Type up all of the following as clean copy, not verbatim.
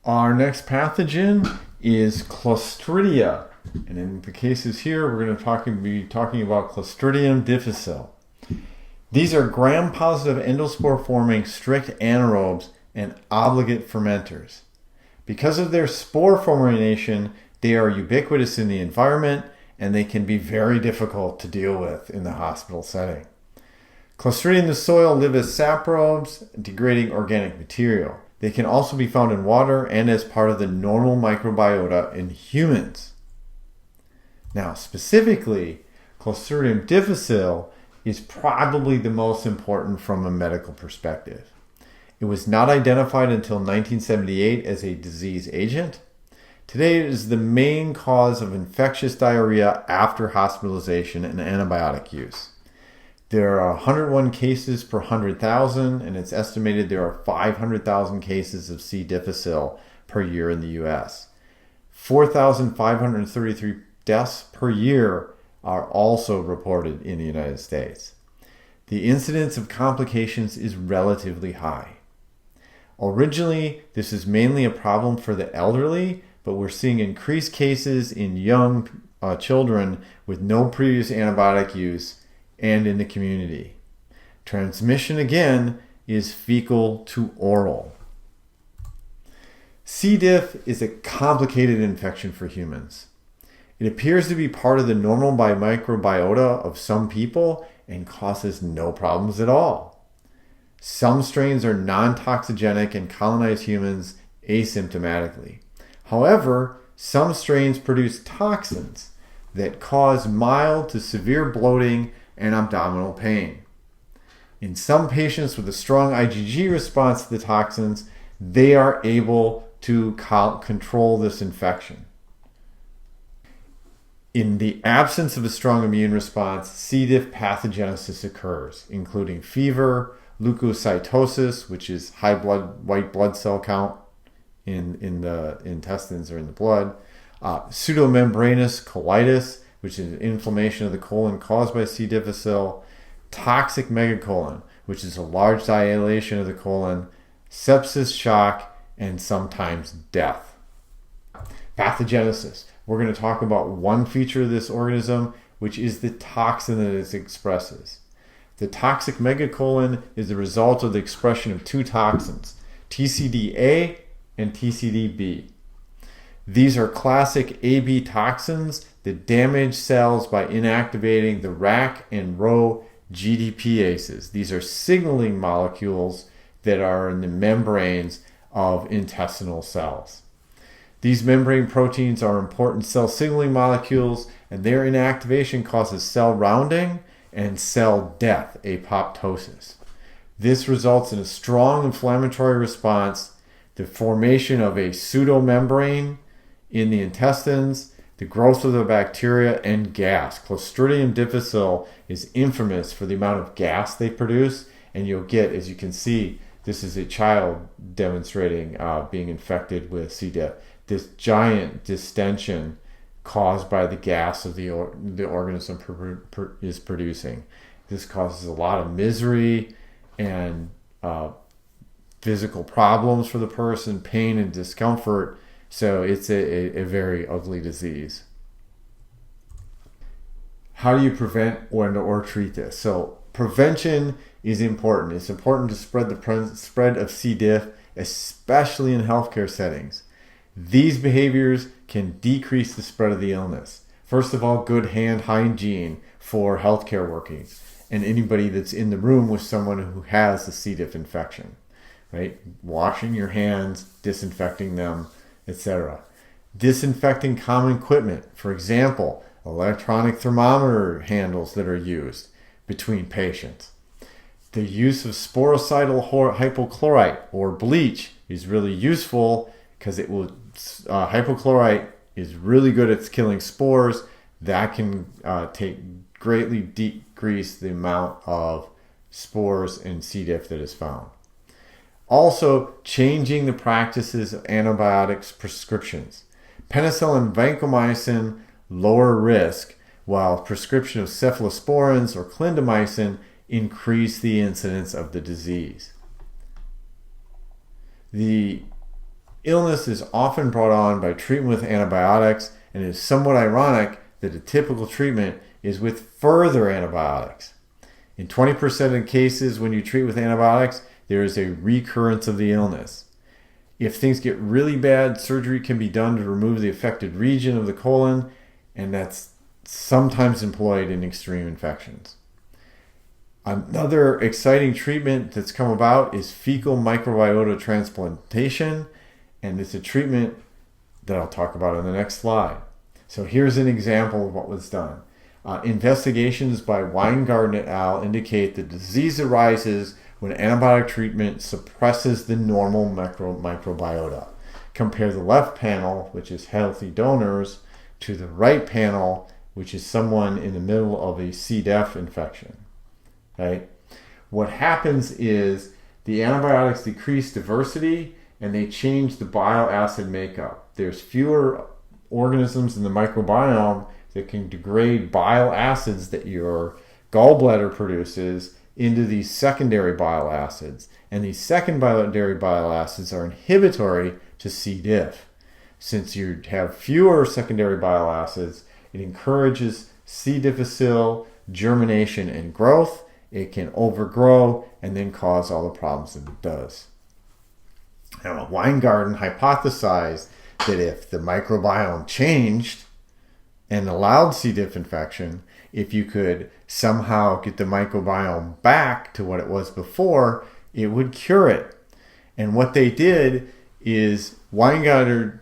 Our next pathogen is Clostridia. And in the cases here, we're going to be talking about Clostridium difficile. These are gram-positive endospore-forming strict anaerobes and obligate fermenters. Because of their spore formation, they are ubiquitous in the environment and they can be very difficult to deal with in the hospital setting. Clostridium in the soil live as saprobes, degrading organic material. They can also be found in water and as part of the normal microbiota in humans. Now, specifically, Clostridium difficile is probably the most important from a medical perspective. It was not identified until 1978 as a disease agent. Today, it is the main cause of infectious diarrhea after hospitalization and antibiotic use. There are 101 cases per 100,000, and it's estimated there are 500,000 cases of C. difficile per year in the U.S. 4,533 deaths per year are also reported in the United States. The incidence of complications is relatively high. Originally, this is mainly a problem for the elderly, but we're seeing increased cases in young children with no previous antibiotic use and in the community. Transmission, again, is fecal to oral. C. diff is a complicated infection for humans. It appears to be part of the normal microbiota of some people and causes no problems at all. Some strains are non-toxigenic and colonize humans asymptomatically. However, some strains produce toxins that cause mild to severe bloating and abdominal pain. In some patients with a strong IgG response to the toxins, they are able to control this infection. In the absence of a strong immune response, C. diff pathogenesis occurs, including fever, leukocytosis, which is high white blood cell count in the intestines or in the blood, pseudomembranous colitis, which is inflammation of the colon caused by C. difficile, toxic megacolon, which is a large dilation of the colon, sepsis, shock, and sometimes death. Pathogenesis. We're going to talk about one feature of this organism, which is the toxin that it expresses. The toxic megacolon is the result of the expression of two toxins, TCD-A and TCD-B. These are classic AB toxins that damage cells by inactivating the RAC and Rho GDPases. These are signaling molecules that are in the membranes of intestinal cells. These membrane proteins are important cell signaling molecules, and their inactivation causes cell rounding and cell death, apoptosis. This results in a strong inflammatory response, the formation of a pseudomembrane in the intestines, the growth of the bacteria, and gas. Clostridium difficile is infamous for the amount of gas they produce, and you'll get, as you can see, this is a child demonstrating being infected with C. diff. This giant distension caused by the gas of the organism is producing. This causes a lot of misery and physical problems for the person, pain and discomfort. So it's a very ugly disease. How do you prevent or treat this? So prevention is important. It's important to spread the spread of C. diff, especially in healthcare settings. These behaviors can decrease the spread of the illness. First of all, good hand hygiene for healthcare workers and anybody that's in the room with someone who has the C. diff infection, right? Washing your hands, disinfecting them, etc. Disinfecting common equipment. For example, electronic thermometer handles that are used between patients. The use of sporicidal hypochlorite or bleach is really useful because it will hypochlorite is really good at killing spores. That can greatly decrease the amount of spores in C. diff that is found. Also, changing the practices of antibiotics prescriptions. Penicillin and vancomycin lower risk, while prescription of cephalosporins or clindamycin increase the incidence of the disease. The Illness is often brought on by treatment with antibiotics, and it is somewhat ironic that a typical treatment is with further antibiotics. In 20% of cases when you treat with antibiotics, there is a recurrence of the illness. If things get really bad, surgery can be done to remove the affected region of the colon, and that's sometimes employed in extreme infections. Another exciting treatment that's come about is fecal microbiota transplantation, and it's a treatment that I'll talk about in the next slide. So here's an example of what was done. Investigations by Weingarden et al. Indicate the disease arises when antibiotic treatment suppresses the normal microbiota. Compare the left panel, which is healthy donors, to the right panel, which is someone in the middle of a C. diff infection. Right? What happens is the antibiotics decrease diversity and they change the bile acid makeup. There's fewer organisms in the microbiome that can degrade bile acids that your gallbladder produces into these secondary bile acids. And these secondary bile acids are inhibitory to C. diff. Since you have fewer secondary bile acids, it encourages C. difficile germination and growth. It can overgrow and then cause all the problems that it does. Now, Weingarten hypothesized that if the microbiome changed and allowed C. diff infection, if you could somehow get the microbiome back to what it was before, it would cure it. And what they did is Weingarten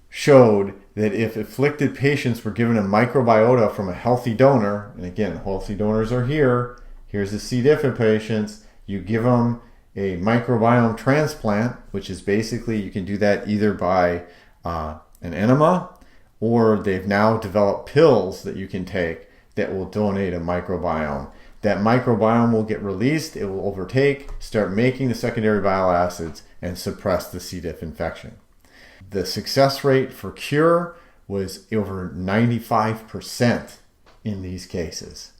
showed that if afflicted patients were given a microbiota from a healthy donor, and again, healthy donors are here, here's the C. diff patients, you give them a microbiome transplant, which is basically, you can do that either by an enema, or they've now developed pills that you can take that will donate a microbiome. That microbiome will get released, it will overtake, start making the secondary bile acids, and suppress the C. diff infection. The success rate for cure was over 95% in these cases.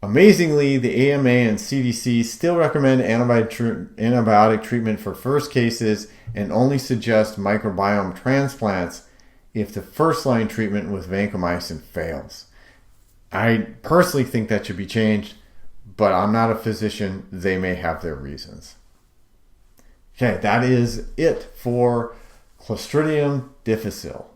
Amazingly, the AMA and CDC still recommend antibiotic treatment for first cases and only suggest microbiome transplants if the first-line treatment with vancomycin fails. I personally think that should be changed, but I'm not a physician. They may have their reasons. Okay, that is it for Clostridium difficile.